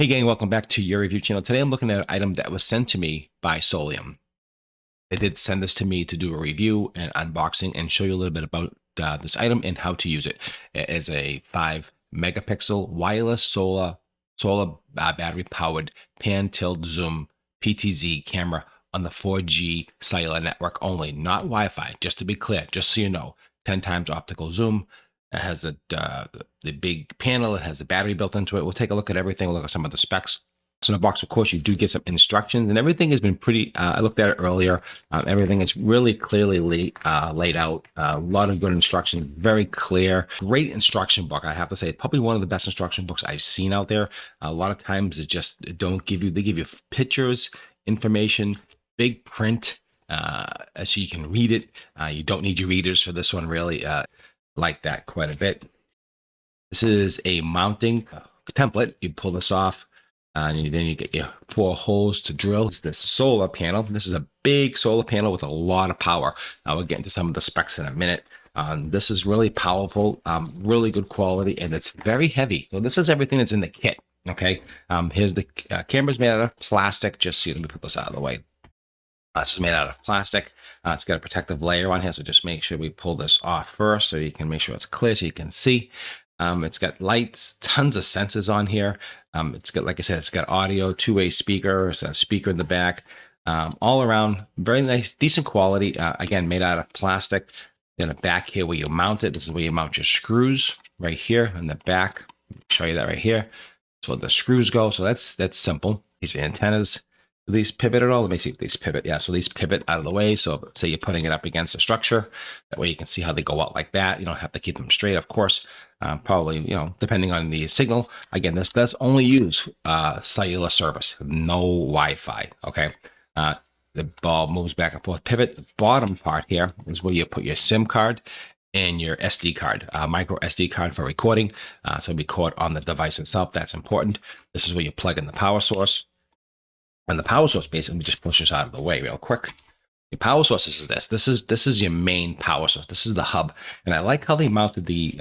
Hey gang, welcome back to your review channel. Today I'm looking at an item that was sent to me by Solium. They did send this to me to do a review and unboxing and show you a little bit about this item and how to use it. It is a 5 megapixel wireless solar battery powered pan tilt zoom PTZ camera on the 4G cellular network only, not Wi-Fi. Just to be clear, just so you know, 10 times optical zoom. It has the big panel. It has a battery built into it. We'll take a look at everything. Look at some of the specs. So in the box, of course, you do get some instructions, and everything has been pretty. I looked at it earlier. Everything is really clearly laid out. A lot of good instructions, very clear. Great instruction book. I have to say, probably one of the best instruction books I've seen out there. A lot of times, it just don't give you. They give you pictures, information, big print, so you can read it. You don't need your readers for this one, really. Like that quite a bit. This is a mounting template. You pull this off, and then you get your 4 holes to drill. It's the solar panel. This is a big solar panel with a lot of power. We'll get into some of the specs in a minute. This is really powerful, really good quality, and it's very heavy. So this is everything that's in the kit. Okay, here's the camera's made out of plastic. Just so let me put this out of the way. This is made out of plastic. It's got a protective layer on here, so just make sure we pull this off first so you can make sure it's clear so you can see. It's got lights, tons of sensors on here. It's got, like I said, it's got audio, 2-way speaker, it's a speaker in the back. All around, very nice, decent quality. Again, made out of plastic. Then a back here where you mount it. This is where you mount your screws right here in the back. I'll show you that right here. So the screws go. So that's simple. These are antennas. Do these pivot at all? Let me see if these pivot. Yeah, so these pivot out of the way. So say you're putting it up against a structure. That way you can see how they go out like that. You don't have to keep them straight, of course. Probably, depending on the signal. Again, this does only use cellular service, no Wi-Fi, okay? The ball moves back and forth. Pivot, the bottom part here is where you put your SIM card and your SD card, micro SD card for recording. So record on the device itself. That's important. This is where you plug in the power source. And the power source basically just pushes out of the way real quick. The power source is this. This is your main power source. This is the hub. And I like how they mounted the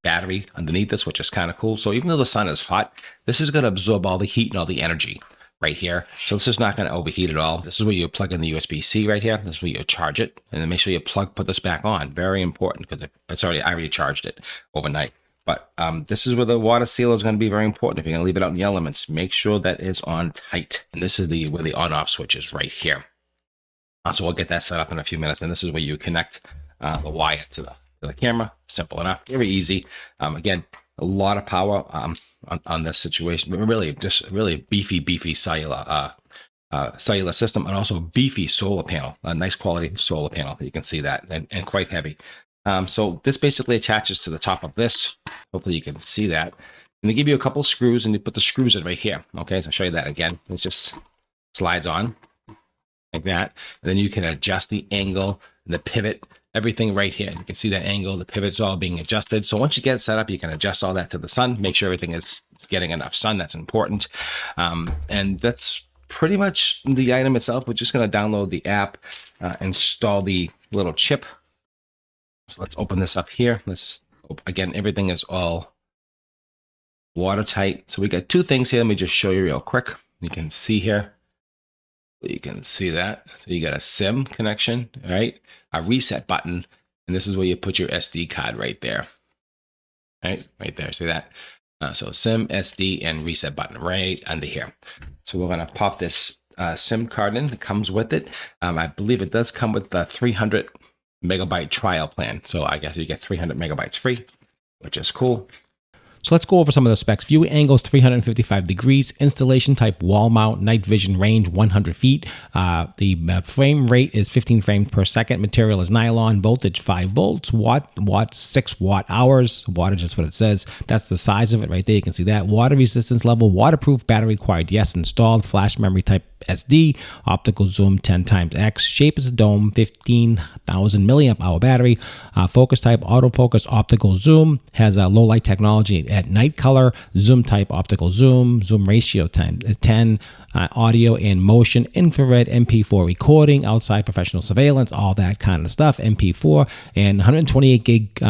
battery underneath this, which is kind of cool. So even though the sun is hot, this is going to absorb all the heat and all the energy right here. So this is not going to overheat at all. This is where you plug in the USB-C right here. This is where you charge it. And then make sure you put this back on. Very important because I already charged it overnight. But this is where the water seal is going to be very important. If you're going to leave it out in the elements, make sure that it's on tight. And this is where the on-off switch is right here. So we'll get that set up in a few minutes. And this is where you connect the wire to the camera. Simple enough, very easy. Again, a lot of power on this situation, but really just really beefy cellular system, and also beefy solar panel, a nice quality solar panel. You can see that, and quite heavy. So this basically attaches to the top of this. Hopefully you can see that. And they give you a couple screws, and you put the screws in right here. Okay, so I'll show you that again. It just slides on like that. And then you can adjust the angle, the pivot, everything right here. You can see that angle, the pivot's all being adjusted. So once you get it set up, you can adjust all that to the sun, make sure everything is getting enough sun. That's important. And that's pretty much the item itself. We're just going to download the app, install the little chip. So let's open this up here. Again, everything is all watertight. So we got 2 things here. Let me just show you real quick. You can see here. You can see that. So you got a SIM connection, right? A reset button. And this is where you put your SD card right there. Right there. See that? So SIM, SD, and reset button right under here. So we're going to pop this SIM card in that comes with it. I believe it does come with the 300 megabyte trial plan. So I guess you get 300 megabytes free, which is cool. So let's go over some of the specs. View angle is 355 degrees. Installation type wall mount. Night vision range 100 feet. The frame rate is 15 frames per second. Material is nylon. Voltage 5 volts. Watts 6 watt hours. Wattage is what it says. That's the size of it right there. You can see that. Water resistance level. Waterproof. Battery required. Yes. Installed. Flash memory type SD, optical zoom 10 times X, shape is a dome, 15,000 milliamp hour battery, focus type autofocus optical zoom, has a low light technology at night color, zoom type optical zoom, zoom ratio times 10, audio and motion, infrared, MP4 recording, outside professional surveillance, all that kind of stuff, MP4, and 128 gig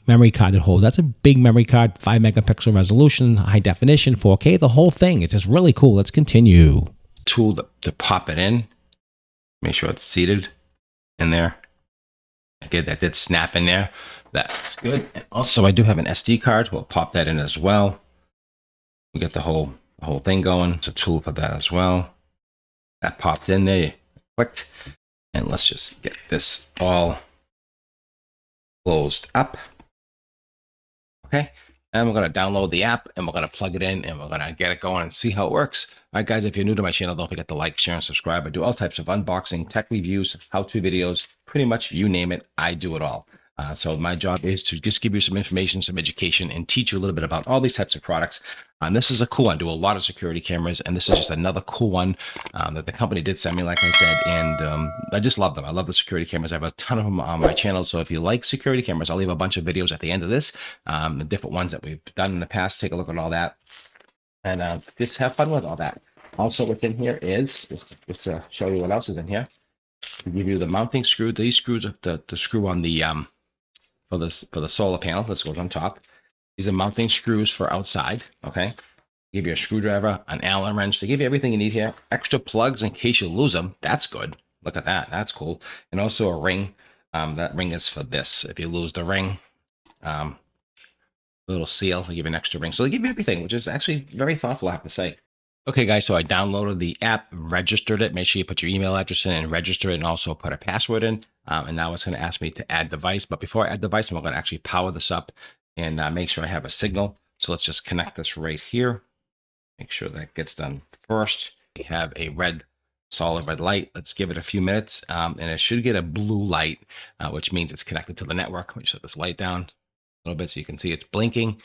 memory card it holds. That's a big memory card, 5 megapixel resolution, high definition, 4K, the whole thing. It's just really cool. Let's continue. Tool to pop it in. Make sure it's seated in there. Okay, that did snap in there. That's good. And also, I do have an SD card. We'll pop that in as well. We get the whole thing going. It's a tool for that as well. That popped in there. Clicked. And let's just get this all closed up. Okay. And we're going to download the app and we're going to plug it in and we're going to get it going and see how it works. All right, guys, if you're new to my channel, don't forget to like, share, and subscribe. I do all types of unboxing, tech reviews, how-to videos, pretty much you name it, I do it all. So my job is to just give you some information, some education, and teach you a little bit about all these types of products. And this is a cool one. I do a lot of security cameras, and this is just another cool one that the company did send me, like I said, and I just love them. I love the security cameras. I have a ton of them on my channel, so if you like security cameras, I'll leave a bunch of videos at the end of this, the different ones that we've done in the past. Take a look at all that, and just have fun with all that. Also within here is, just to show you what else is in here, to give you the mounting screw. These screws are the screw on the for the solar panel. This goes on top. These are mounting screws for outside. Okay, give you a screwdriver, an Allen wrench. They give you everything you need here. Extra plugs in case you lose them. That's good. Look at that. That's cool. And also a ring. That ring is for this. If you lose the ring, little seal, they give you an extra ring. So they give you everything, which is actually very thoughtful, I have to say. Okay, guys, so I downloaded the app, registered it. Make sure you put your email address in and register it, and also put a password in. And now it's going to ask me to add device. But before I add device, I'm going to actually power this up and make sure I have a signal. So let's just connect this right here. Make sure that gets done first. We have a solid red light. Let's give it a few minutes, and it should get a blue light, which means it's connected to the network. Let me shut this light down a little bit so you can see it's blinking.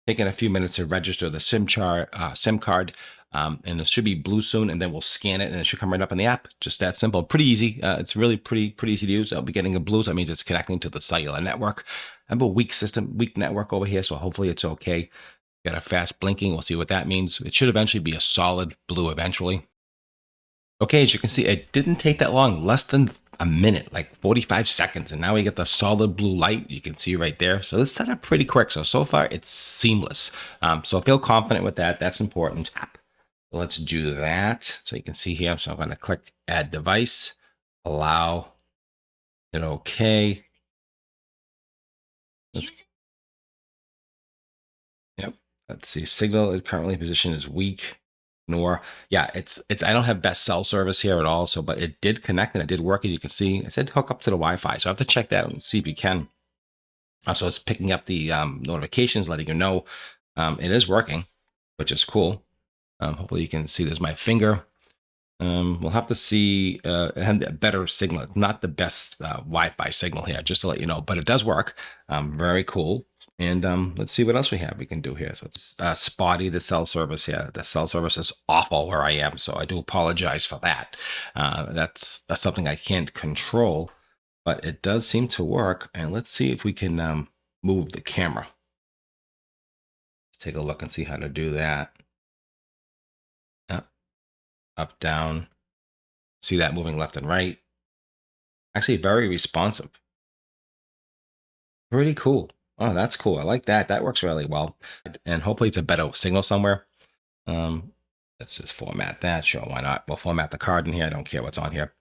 Taking a few minutes to register the SIM card. And it should be blue soon, and then we'll scan it and it should come right up in the app. Just that simple. Pretty easy. It's really pretty easy to use. I'll be getting a blue, so that means it's connecting to the cellular network. I have a weak network over here, so hopefully it's okay. Got a fast blinking. We'll see what that means. It should eventually be a solid blue eventually. Okay, as you can see, it didn't take that long, less than a minute, like 45 seconds. And now we get the solid blue light. You can see right there. So this set up pretty quick. So far it's seamless. So I feel confident with that. That's important. Let's do that. So you can see here. So I'm going to click add device, allow it. Okay. Yep. Let's see. Signal is currently positioned as weak. Ignore. Yeah, it's I don't have best cell service here at all. So, but it did connect and it did work. And you can see I said hook up to the Wi-Fi. So I have to check that and see if you can. So it's picking up the notifications, letting you know it is working, which is cool. Hopefully you can see there's my finger. We'll have to see it had a better signal. It's not the best Wi-Fi signal here, just to let you know, but it does work. Very cool. And let's see what else we can do here. So it's spotty, the cell service here. The cell service is awful where I am, so I do apologize for that. That's something I can't control, but it does seem to work. And let's see if we can move the camera. Let's take a look and see how to do that. Up, down. See that moving left and right. Actually, very responsive. Pretty cool. Oh, that's cool. I like that. That works really well. And hopefully it's a better signal somewhere. Let's just format that. Sure, why not? We'll format the card in here. I don't care what's on here.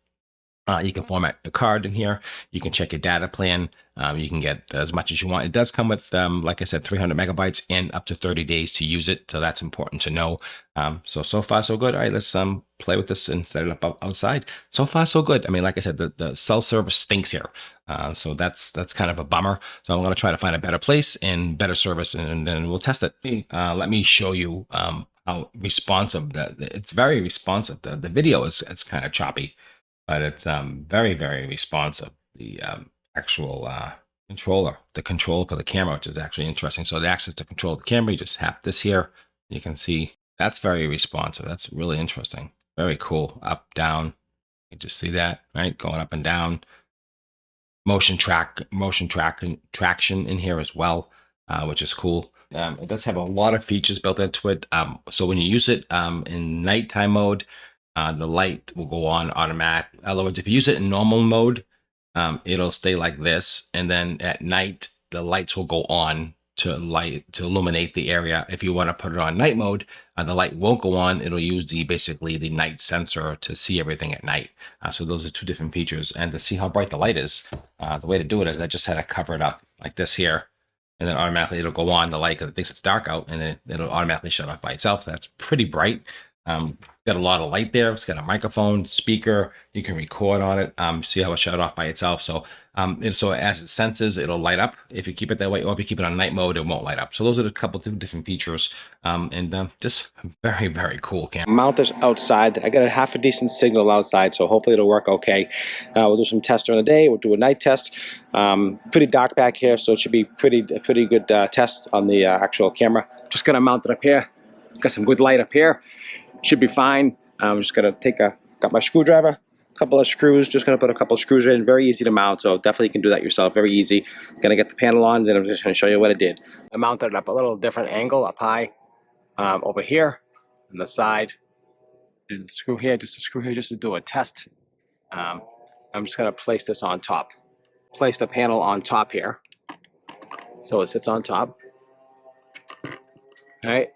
You can format the card in here. You can check your data plan. You can get as much as you want. It does come with, like I said, 300 megabytes and up to 30 days to use it. So that's important to know. So far, so good. All right, let's play with this and set it up outside. So far, so good. I mean, like I said, the cell service stinks here. So that's kind of a bummer. So I'm going to try to find a better place and better service, and then we'll test it. Let me show you how responsive it's very responsive. The video is kind of choppy, but it's very, very responsive. The actual controller, the control for the camera, which is actually interesting. So the access to control the camera, you just tap this here. You can see that's very responsive. That's really interesting. Very cool. Up, down. You can just see that, right? Going up and down. Traction in here as well, which is cool. It does have a lot of features built into it. So when you use it in nighttime mode, the light will go on automatic. In other words, if you use it in normal mode, it'll stay like this, and then at night the lights will go on to illuminate the area. If you want to put it on night mode, the light won't go on. It'll use basically the night sensor to see everything at night. So those are two different features. And to see how bright the light is, the way to do it is I just had to cover it up like this here, and then automatically it'll go on the light because it thinks it's dark out, and then it'll automatically shut off by itself. So that's pretty bright. It's got a lot of light there. It's got a microphone, speaker. You can record on it. See how it shut off by itself. So, so as it senses, it'll light up if you keep it that way, or if you keep it on night mode, it won't light up. So those are a couple of different features, and just very, very cool camera. Mount this outside. I got a half a decent signal outside, so hopefully it'll work okay. We'll do some tests during the day. We'll do a night test. Pretty dark back here, so it should be pretty good test on the actual camera. Just gonna mount it up here. Got some good light up here. Should be fine. I'm just gonna got my screwdriver, a couple of screws, just gonna put a couple of screws in. Very easy to mount, so definitely you can do that yourself, very easy. Gonna get the panel on, then I'm just gonna show you what I did. I mounted it up a little different angle, up high, over here, on the side. And a screw here, just a screw here, just to do a test. I'm just gonna place this on top. Place the panel on top here. So it sits on top. All right.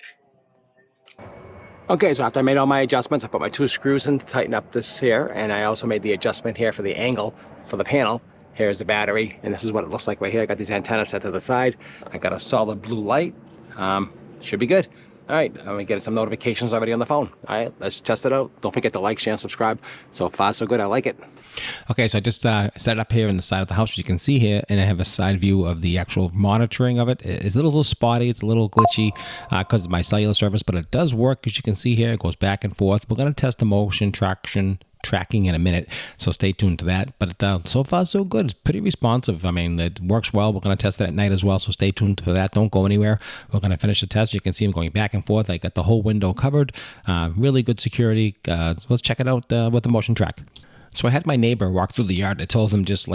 Okay, so after I made all my adjustments, I put my 2 screws in to tighten up this here, and I also made the adjustment here for the angle for the panel. Here's the battery, and this is what it looks like right here. I got these antennas set to the side. I got a solid blue light. Should be good. All right, I'm gonna get some notifications already on the phone. All right, let's test it out. Don't forget to like, share, and subscribe. So far, so good. I like it. Okay, so I just set it up here in the side of the house, as you can see here, and I have a side view of the actual monitoring of it. It's a little spotty, it's a little glitchy because of my cellular service, but it does work, as you can see here. It goes back and forth. We're going to test the motion tracking in a minute, so stay tuned to that. But so far so good. It's pretty responsive. I mean, it works well. We're going to test that at night as well, so stay tuned to that. Don't go anywhere. We're going to finish the test. You can see them going back and forth. I got the whole window covered. Really good security. Let's check it out with the motion track. So I had my neighbor walk through the yard. I told him just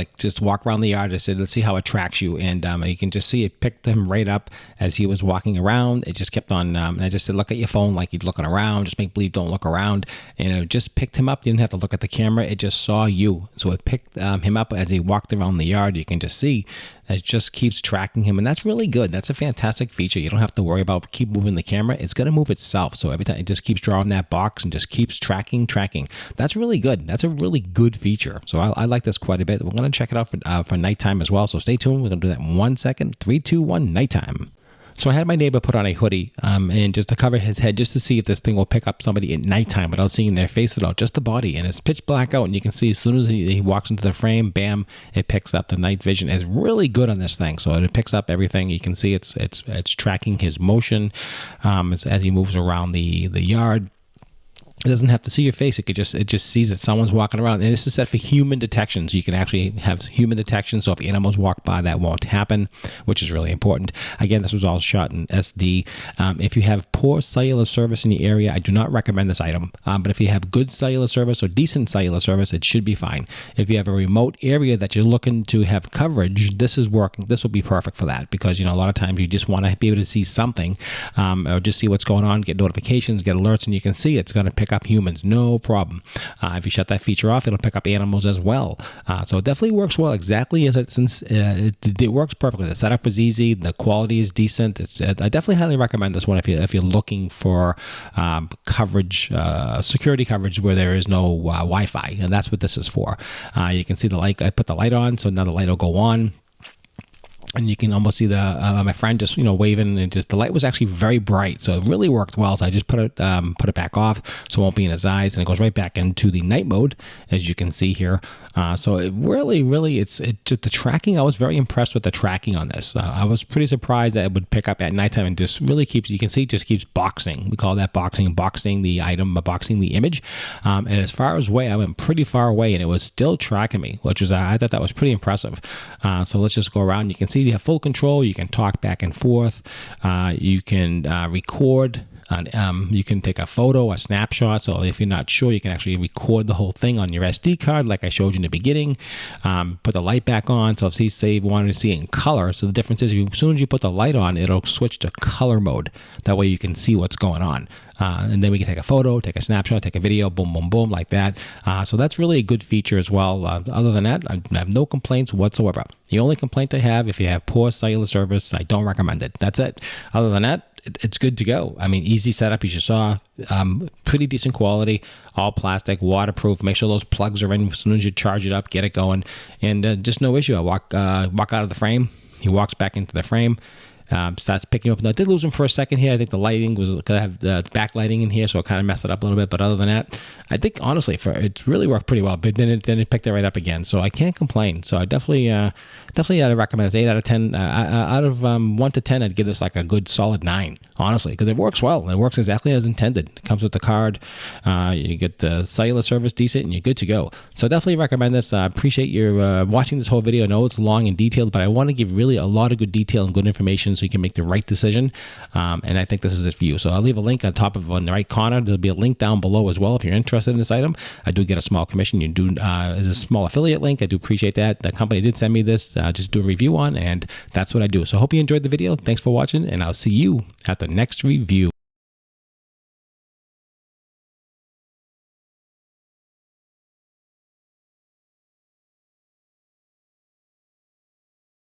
walk around the yard. I said, let's see how it tracks you. And you can just see it picked him right up as he was walking around. It just kept on, and I just said, look at your phone like he's looking around. Just make believe don't look around. And it just picked him up. You didn't have to look at the camera. It just saw you. So it picked him up as he walked around the yard. You can just see it just keeps tracking him. And that's really good. That's a fantastic feature. You don't have to worry about keep moving the camera. It's going to move itself. So every time it just keeps drawing that box and just keeps tracking. That's really good. That's a really good feature. So I like this quite a bit. We're going to check it out for nighttime as well. So stay tuned. We're going to do that in 1 second. 3, 2, 1, nighttime. So I had my neighbor put on a hoodie and just to cover his head, just to see if this thing will pick up somebody at nighttime without seeing their face at all, just the body. And it's pitch black out, and you can see as soon as he walks into the frame, bam, it picks up the night vision. It's really good on this thing. So it picks up everything. You can see it's tracking his motion as he moves around the yard. It doesn't have to see your face. It just sees that someone's walking around. And this is set for human detection. So you can actually have human detection. So if animals walk by, that won't happen, which is really important. Again, this was all shot in SD. If you have poor cellular service in the area, I do not recommend this item. But if you have good cellular service or decent cellular service, it should be fine. If you have a remote area that you're looking to have coverage, this is working. This will be perfect for that because, a lot of times you just want to be able to see something or just see what's going on, get notifications, get alerts, and you can see it's going to pick up humans, no problem. If you shut that feature off, it'll pick up animals as well. So it definitely works well, exactly as it works perfectly. The setup was easy, the quality is decent. I definitely highly recommend this one if you're looking for coverage, security coverage where there is no Wi-Fi, and that's what this is for. You can see the light. I put the light on, so now the light will go on. And you can almost see my friend just waving, and just the light was actually very bright, so it really worked well. So I just put it back off, so it won't be in his eyes, and it goes right back into the night mode, as you can see here. So it really, it's just the tracking. I was very impressed with the tracking on this. I was pretty surprised that it would pick up at nighttime and just really keeps. You can see it just keeps boxing. We call that boxing the item, boxing the image. And as far as away, I went pretty far away, and it was still tracking me, which was I thought that was pretty impressive. So let's just go around. You can see you have full control. You can talk back and forth. You can record. And you can take a photo, a snapshot. So if you're not sure, you can actually record the whole thing on your SD card, like I showed you in the beginning. Put the light back on. So if you say you wanted to see it in color, so the difference is as soon as you put the light on, it'll switch to color mode. That way you can see what's going on. And then we can take a photo, take a snapshot, take a video, boom, boom, boom, like that. So that's really a good feature as well. Other than that, I have no complaints whatsoever. The only complaint I have, if you have poor cellular service, I don't recommend it. That's it. Other than that, it's good to go. I mean, easy setup, as you saw, pretty decent quality, all plastic, waterproof. Make sure those plugs are in as soon as you charge it up, get it going, and just no issue. I walk out of the frame. He walks back into the frame. Starts picking up. I did lose him for a second here. I think the lighting was because I have the backlighting in here, so it kind of messed it up a little bit. But other than that, I think honestly, it's really worked pretty well. But then it picked it right up again, so I can't complain. So I definitely I'd recommend this 8 out of 10. Out of 1 to 10, I'd give this like a good solid 9, honestly, because it works well. It works exactly as intended. It comes with the card. You get the cellular service decent, and you're good to go. So definitely recommend this. I appreciate your watching this whole video. I know it's long and detailed, but I want to give really a lot of good detail and good information so you can make the right decision. And I think this is it for you. So I'll leave a link on the right corner. There'll be a link down below as well if you're interested in this item. I do get a small commission. You do as a small affiliate link. I do appreciate that. The company did send me this. Just do a review on, and that's what I do. So I hope you enjoyed the video. Thanks for watching, and I'll see you at the next review.